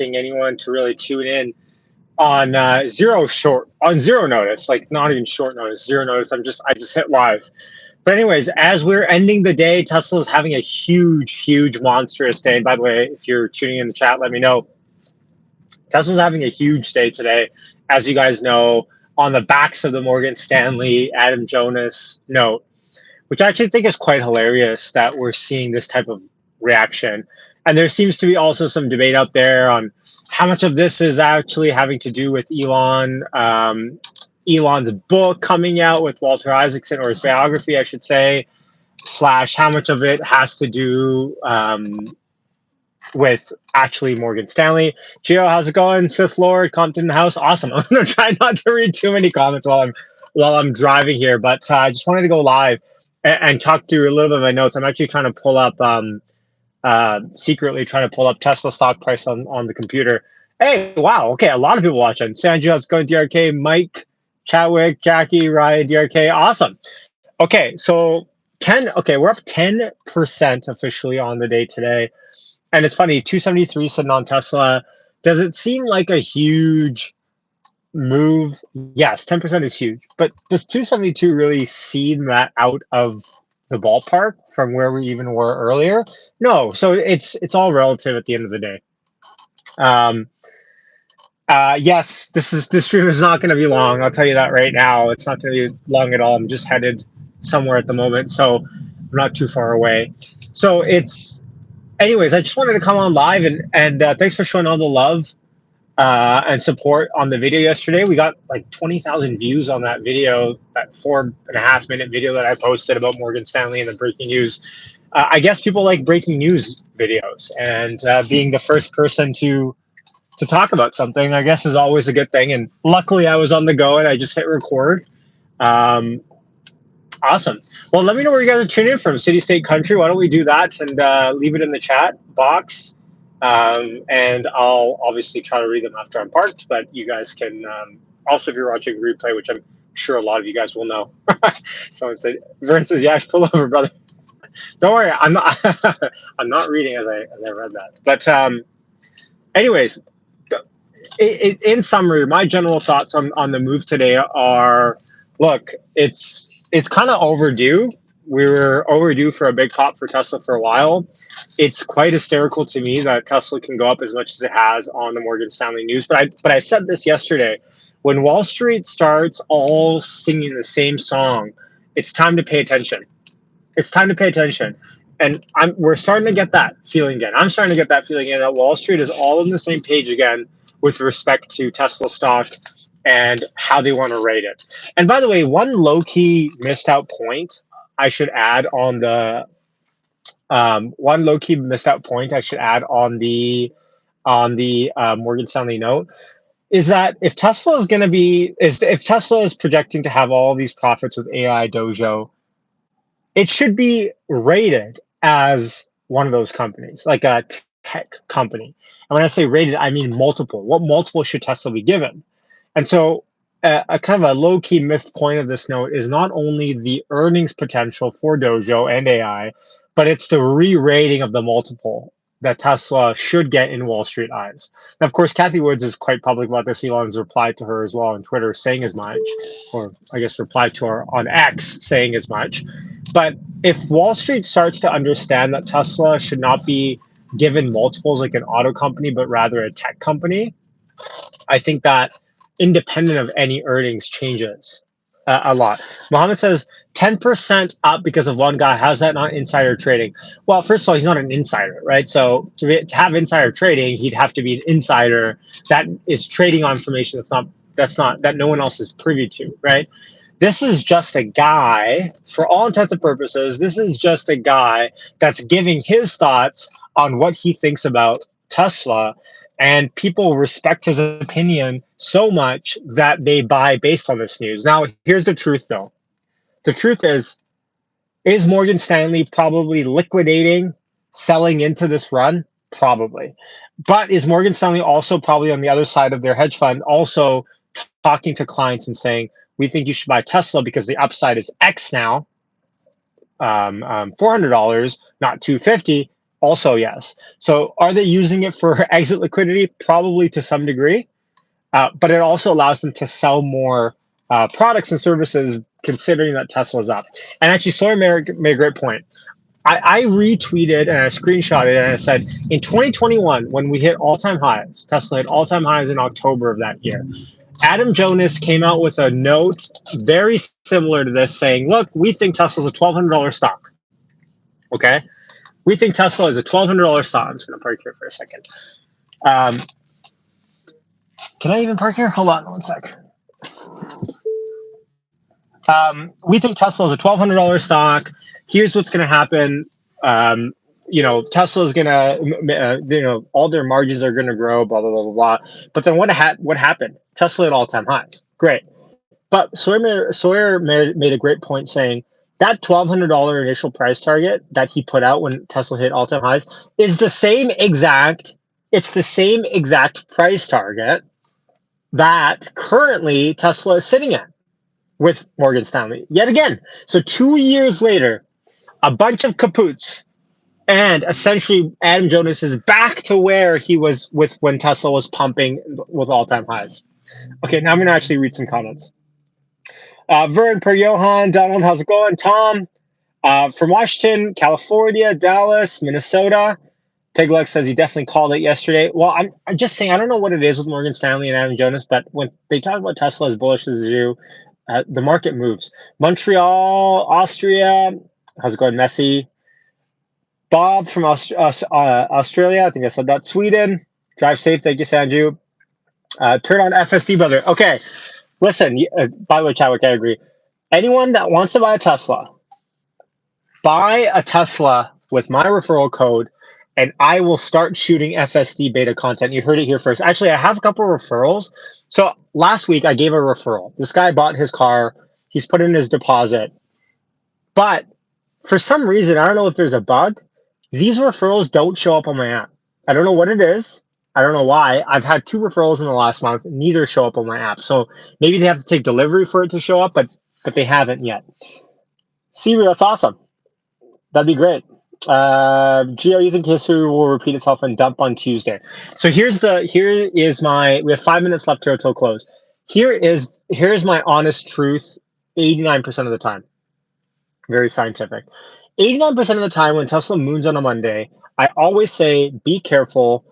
anyone to really tune in on zero notice, like not even short notice, zero notice. I just hit live. But anyways, as we're ending the day, Tesla is having a huge, monstrous day. And by the way, if you're tuning in the chat, let me know. Tesla's having a huge day today, as you guys know, on the backs of the Morgan Stanley Adam Jonas note, which I actually think is quite hilarious that we're seeing this type of reaction. And there seems to be also some debate out there on how much of this is actually having to do with Elon, Elon's book coming out with Walter Isaacson, or his biography, I should say, slash how much of it has to do with actually Morgan Stanley. Gio, how's it going? Sith Lord, Compton in the house. Awesome. I'm gonna try not to read too many comments while I'm driving here, but I just wanted to go live and talk through a little bit of my notes. I'm actually trying to pull up secretly trying to pull up Tesla stock price on the computer. Hey, wow. Okay, a lot of people watching. Sanju, how's it going? DRK, Mike, Chatwick, Jackie, Ryan, DRK. Awesome. Okay, so we're up 10% officially on the day today. And it's funny, 273 sitting on Tesla. Does it seem like a huge move? Yes, 10% is huge. But does 272 really seem that out of the ballpark from where we even were earlier? No. So it's all relative at the end of the day. Yes, this stream is not going to be long. I'll tell you that right now. It's not going to be long at all. I'm just headed somewhere at the moment, so I'm not too far away. So anyways, I just wanted to come on live and thanks for showing all the love and support on the video yesterday. We got like 20,000 views on that video, that 4.5 minute video that I posted about Morgan Stanley and the breaking news. I guess people like breaking news videos, and being the first person to talk about something, I guess, is always a good thing. And luckily I was on the go and I just hit record. Awesome. Well, let me know where you guys are tuning in from, city, state, country. Why don't we do that and leave it in the chat box? And I'll obviously try to read them after I'm parked, but you guys can also, if you're watching replay, which I'm sure a lot of you guys will know. Someone said, Vern says, yeah, pull over, brother. Don't worry, I'm not I'm not reading as I read that. But anyways, in summary, my general thoughts on the move today are, look, it's kind of overdue. We were overdue for a big pop for Tesla for a while. It's quite hysterical to me that Tesla can go up as much as it has on the Morgan Stanley news. But I said this yesterday, when Wall Street starts all singing the same song, it's time to pay attention. It's time to pay attention. And we're starting to get that feeling again. I'm starting to get that feeling again that Wall Street is all on the same page again with respect to Tesla stock and how they want to rate it. And by the way, one low-key missed out point I should add on the Morgan Stanley note is that if Tesla is projecting to have all these profits with AI Dojo, it should be rated as one of those companies, like a tech company. And when I say rated, I mean multiple. What multiple should Tesla be given? And so a kind of a low-key missed point of this note is not only the earnings potential for Dojo and AI, but it's the re-rating of the multiple that Tesla should get in Wall Street eyes. Now, of course, Kathy Woods is quite public about this. Elon's replied to her as well on Twitter saying as much, or I guess replied to her on X saying as much. But if Wall Street starts to understand that Tesla should not be given multiples like an auto company, but rather a tech company, I think that independent of any earnings changes a lot. Mohammed says 10% up because of one guy. How's that not insider trading? Well, first of all, he's not an insider, right? So to have insider trading, he'd have to be an insider that is trading on information that no one else is privy to, right? This is just a guy, for all intents and purposes, this is just a guy that's giving his thoughts on what he thinks about Tesla, and people respect his opinion so much that they buy based on this news. Now, here's the truth, though. The truth is Morgan Stanley probably liquidating, selling into this run? Probably. But is Morgan Stanley also probably on the other side of their hedge fund also talking to clients and saying, we think you should buy Tesla because the upside is X now, $400, not $250. Also, yes. So are they using it for exit liquidity? Probably to some degree. But it also allows them to sell more products and services, considering that Tesla's up. And actually, Sawyer made a great point. I retweeted and I screenshotted it and I said, in 2021, when we hit all-time highs, Tesla hit all-time highs in October of that year. Adam Jonas came out with a note very similar to this saying, look, we think Tesla's a $1,200 stock. Okay? We think Tesla is a $1,200 stock. I'm just going to park here for a second. Can I even park here? Hold on one sec. We think Tesla is a $1,200 stock. Here's what's going to happen. Tesla is going to, all their margins are going to grow, blah, blah, blah, blah, blah. But then what happened? Tesla at all-time highs. Great. But Sawyer made a great point saying that $1,200 initial price target that he put out when Tesla hit all-time highs is the same exact price target that currently Tesla is sitting at with Morgan Stanley yet again. So 2 years later, a bunch of kaputs, and essentially Adam Jonas is back to where he was with when Tesla was pumping with all-time highs. Okay, now I'm going to actually read some comments. Vern, Per Johan, Donald, how's it going? Tom, from Washington, California, Dallas, Minnesota. Pigluck says he definitely called it yesterday. Well, I'm just saying, I don't know what it is with Morgan Stanley and Adam Jonas, but when they talk about Tesla as bullish as they do, the market moves. Montreal, Austria. How's it going, Messi? Bob from Australia. I think I said that. Sweden. Drive safe. Thank you, Sanju. Turn on FSD, brother. Okay. Listen, by the way, Chadwick, I agree. Anyone that wants to buy a Tesla, buy a Tesla with my referral code, and I will start shooting FSD beta content. You heard it here first. Actually, I have a couple of referrals. So last week, I gave a referral. This guy bought his car. He's put in his deposit. But for some reason, I don't know if there's a bug. These referrals don't show up on my app. I don't know what it is. I don't know why. I've had 2 referrals in the last month. Neither show up on my app. So maybe they have to take delivery for it to show up, but they haven't yet. Siri, that's awesome. That'd be great. Gio, you think history will repeat itself and dump on Tuesday? So we have 5 minutes left here till close. Here's my honest truth 89% of the time. Very scientific. 89% of the time when Tesla moons on a Monday, I always say be careful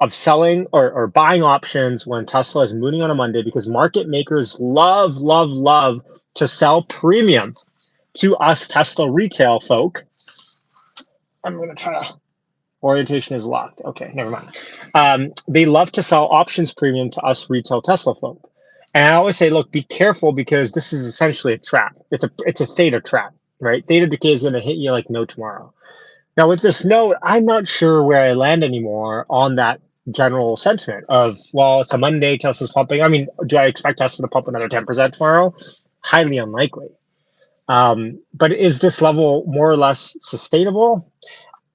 of selling or buying options when Tesla is mooning on a Monday, because market makers love to sell premium to us Tesla retail folk. I'm going to try to... Orientation is locked. Okay, never mind. They love to sell options premium to us retail Tesla folk. And I always say, look, be careful, because this is essentially a trap. It's a theta trap, right? Theta decay is going to hit you like no tomorrow. Now, with this note, I'm not sure where I land anymore on that general sentiment of, well, it's a Monday, Tesla's pumping. I mean, do I expect Tesla to pump another 10% tomorrow? Highly unlikely. But is this level more or less sustainable?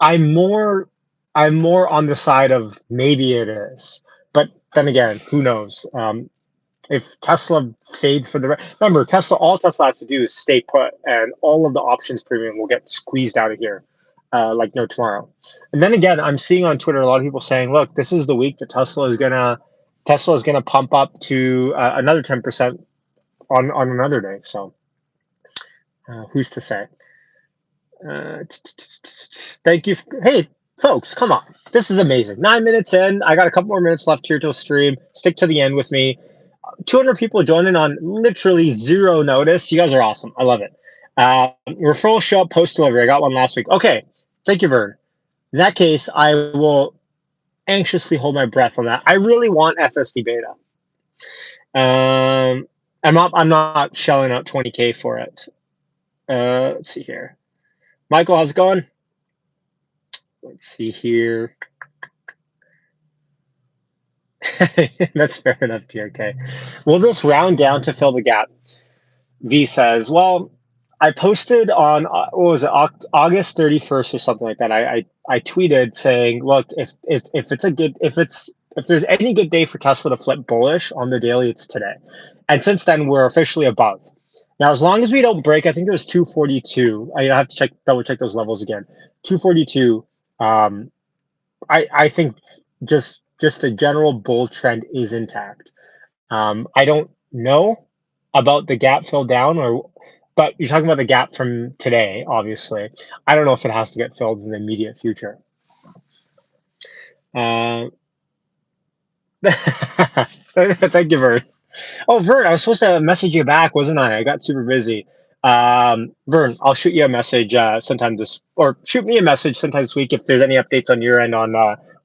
I'm more on the side of maybe it is. But then again, who knows? If Tesla fades for remember, all Tesla has to do is stay put, and all of the options premium will get squeezed out of here like no tomorrow. And then again, I'm seeing on Twitter a lot of people saying, look, this is the week that Tesla is gonna pump up to another 10% on another day. So who's to say? Thank you. Hey, folks, come on. This is amazing. 9 minutes in. I got a couple more minutes left here till stream. Stick to the end with me. 200 people joining on literally zero notice. You guys are awesome. I love it. Referral show up post delivery. I got one last week. Okay. Thank you, Vern. In that case, I will anxiously hold my breath on that. I really want FSD beta. I'm not shelling out 20K for it. Let's see here. Michael, how's it going? Let's see here. That's fair enough, GRK. Will this round down to fill the gap? V says, well, I posted on, what was it, August 31st or something like that. I tweeted saying, look, if there's any good day for Tesla to flip bullish on the daily, it's today. And since then, we're officially above. Now, as long as we don't break, I think it was 242. I have to double check those levels again. 242. I think just the general bull trend is intact. I don't know about the gap fill down, but you're talking about the gap from today, obviously. I don't know if it has to get filled in the immediate future. Uh, Thank you, Vern. Oh, Vern, I was supposed to message you back, wasn't I? I got super busy. Vern, I'll shoot you a message sometime or shoot me a message sometime this week if there's any updates on your end on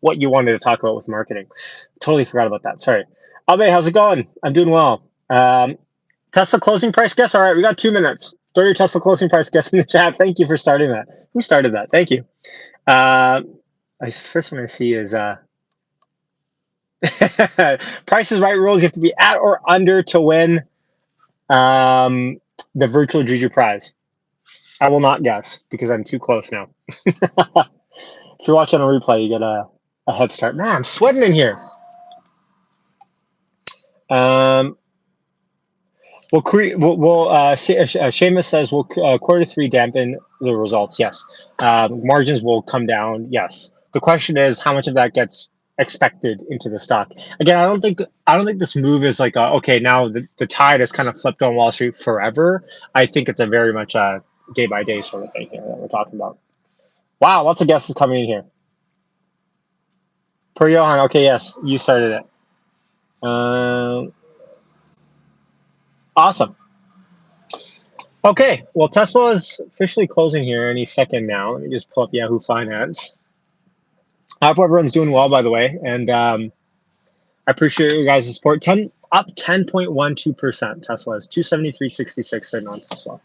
what you wanted to talk about with marketing. Totally forgot about that. Sorry. Abe, how's it going? I'm doing well. Tesla closing price guess? All right, we got 2 minutes. Throw your Tesla closing price guess in the chat. Thank you for starting that. Who started that? Thank you. First one I see is Price is Right rules. You have to be at or under to win the virtual Juju prize. I will not guess because I'm too close now. If you're watching a replay, you get a head start. Man, I'm sweating in here. Seamus says, will quarter three dampen the results? Yes. Margins will come down. Yes. The question is, how much of that gets expected into the stock? Again, I don't think this move is like, okay, now the tide has kind of flipped on Wall Street forever. I think it's a very much a day by day sort of thing here that we're talking about. Wow, lots of guesses coming in here. Per Johan, okay, yes, you started it. Awesome. Okay, well, Tesla is officially closing here any second now. Let me just pull up Yahoo Finance. I hope everyone's doing well, by the way, and I appreciate you guys' support. Up 10.12%. Tesla is 273.66 in on Tesla.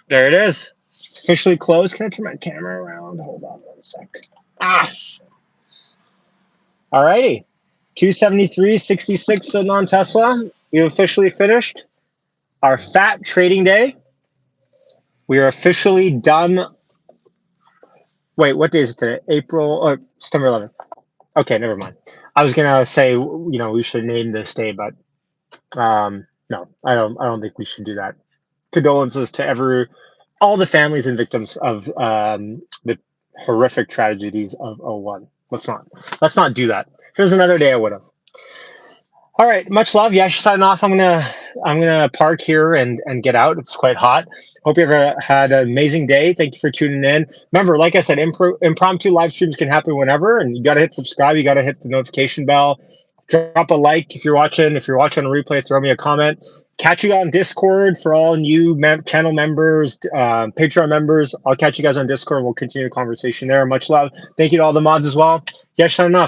There it is. It's officially closed. Can I turn my camera around? Hold on 1 sec. All righty. 273.66 on Tesla. We officially finished our fat trading day. We are officially done. Wait, what day is it today? September 11th. Okay, never mind. I was gonna say, we should name this day, but no, I don't think we should do that. Condolences to all the families and victims of the horrific tragedies of 01. Let's not do that. If it was another day, I would have. All right, much love. Yeah, I should sign off. I'm gonna park here and get out. It's quite hot. Hope you ever had an amazing day. Thank you for tuning in. Remember, like I said, impromptu live streams can happen whenever, and you got to hit subscribe. You got to hit the notification bell. Drop a like if you're watching. If you're watching a replay, throw me a comment. Catch you on Discord for all new channel members, Patreon members. I'll catch you guys on Discord. We'll continue the conversation there. Much love. Thank you to all the mods as well. Yeah, signing off.